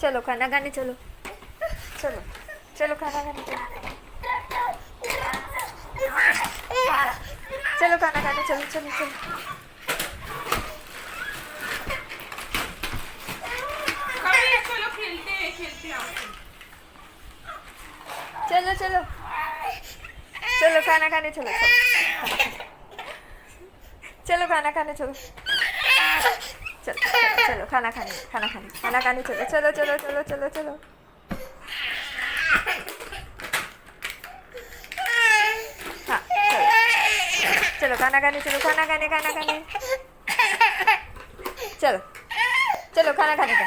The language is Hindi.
चलो खाना खाने चलो, चलो चलो खाना खाने चलो, चलो खाना खाने चलो, चलो चलो चलो खेलते आओ। चलो चलो चलो खाना खाने चलो, चलो खाना खाने चलो, चलो चलो चलो खाना खाने चलो, चलो चलो चलो चलो चलो, हाँ चलो चलो खाना खाने चलो, खाना खाने चलो, चलो खाना खाने का